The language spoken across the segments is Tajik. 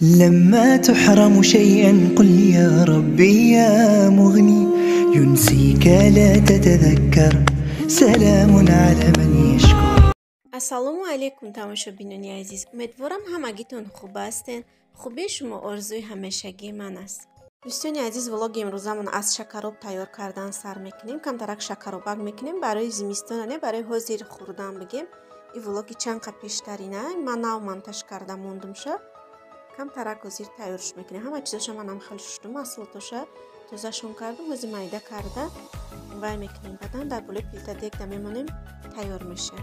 لما تحرم شيئا قل يا ربي يا مغني ينسيك لا تتذكر سلام على من يشكر. ассалому алайкум тамошобинони азиз, умедворам ҳамагитон хуб ҳастен. хуби шумо орзуи ҳамешагии ман аст. дӯстони азиз, влоги имрӯзамон аз шакароб тайёр кардан сар мекунем. камтарак шакаробак мекунем барои зимистона, не барои ҳозир хӯрдан бигем. ин влоги чанд қа пештарина ман нав монтаж карда мондумша. камтарак ҳозир тайёрш мекунем. ҳама чизоша манам хел шуштум, маҳсулотоша тозашон кардам, ҳозир майда карда вай мекунем. баъдан дар болои плита дегда мемонем, тайёр меша.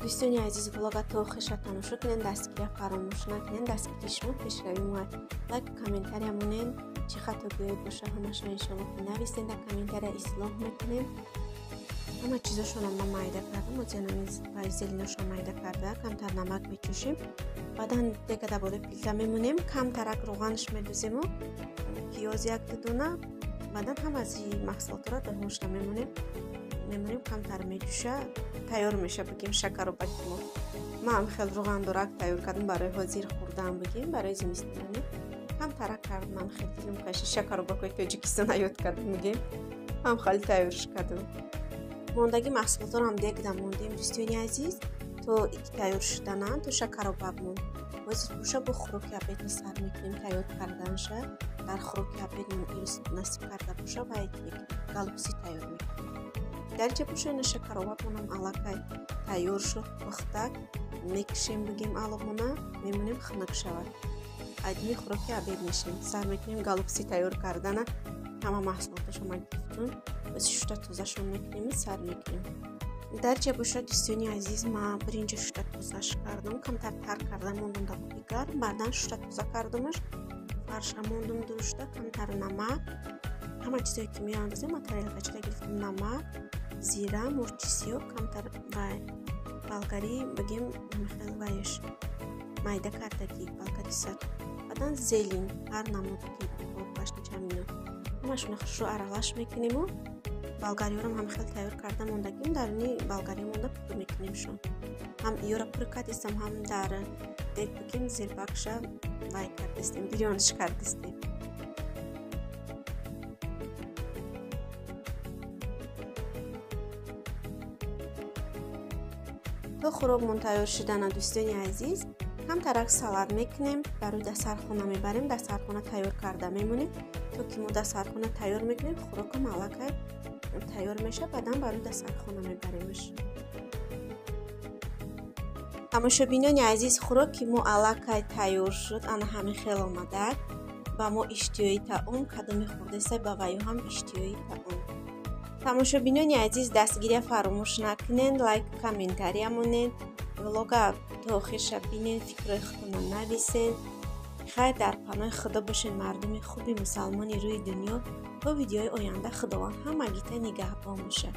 дӯстони азиз, влога то охиша тамошо кунен, дастгирия фаромӯш накунен. Дастгирии шумо пешравӣ муайяд. лайк комментария монен, чӣ хатогиҳое боша ҳамаша иншоалло нависен, дар комментария ислоҳ мекунем. ҳама чизошонам ман майда кардам, ҳозир зелиношон майда карда, камтар намак мечӯшем. баъдан дега дар болои плита мемонем, камтарак роғанш медӯзему, пиёз як дона, баъдан ҳамази маҳсулотро дар ҳошта мемонем камтар меҷӯша, тайёр меша бигем шакаробаки мо. ман хел роғандорак тайёр кардам барои ҳозир хӯрдан бигем, барои зимистонӣ. камтарак кардам, ман хел дилам каши шакаробакои Тоҷикистона ёд кардам бигем. ман хел тайёрш кардам. мондаги маҳсулотро ҳам дегда мондем дӯстони азиз, то ики тайёр шудананд, то шакаробак монд. ҳозир боша бо хӯроки обедни сар мекунем тайёр карданша. дар хӯроки обед имрӯз насиб карда боша ва галупси тайёр мекунем. дарча боша ина шакаробаконам аллакай тайёр шуд, пухтак мекушем бигем аломона, мемонем хунук шавад. айдини хӯроки обед мешем, сар мекунем галупси тайёр кардана. ҳама маҳсулоташа ман гирифтум, боси шута тозашон мекунем, сар мекунем. дарча боша дӯстони азиз, ман биринҷа шута тозаш кардам, камтар тар кардам, мондум дар оби гарм, баъдан шута тоза кардамаш, фарша мондум дурушта, камтар намак, ҳама чизое ки меандозем, ман тарелкачка гирифтам, намак, зира, мурчи сиёҳ, камтар вай болгарӣ бигем хел вайш майда кардагӣ болгари сад, баъдан зелин ҳар намуди башничамино ҳамашона хушро аралаш мекунему. болгариёрам ҳам хел тайёр карда мондагим, дар ини болгари монда пур мекунемшон. ҳам иёра пур кардистем, ҳам дар дег бигем зирбакша вай кардистем, бирёниш кардистем. то хӯрокмон тайёр шудана дӯстони азиз, камтарак салат мекунем, барои дастархона мебарем. дастархона тайёр карда мемонем, то ки мо дастархона тайёр мекунем, хӯрокам аллакай тайёр меша, баъдан барои дастархона мебаремш. тамошобинони азиз, хӯроки мо аллакай тайёр шуд, ана ҳамин хел омадак. ба мо иштиёи таом, кадоми хӯрдесай ба ваю ҳам иштиёи таом. тамошобинони азиз, дастгирия фаромӯш накунен, лайк комментария монен, влога то охирша бинен, фикрҳои худтонро нависен. хайр дар паноҳи худо бошен мардуми хуби мусалмони рӯи дунё. то видеои оянда худованд ҳамагита нигаҳбон бошад.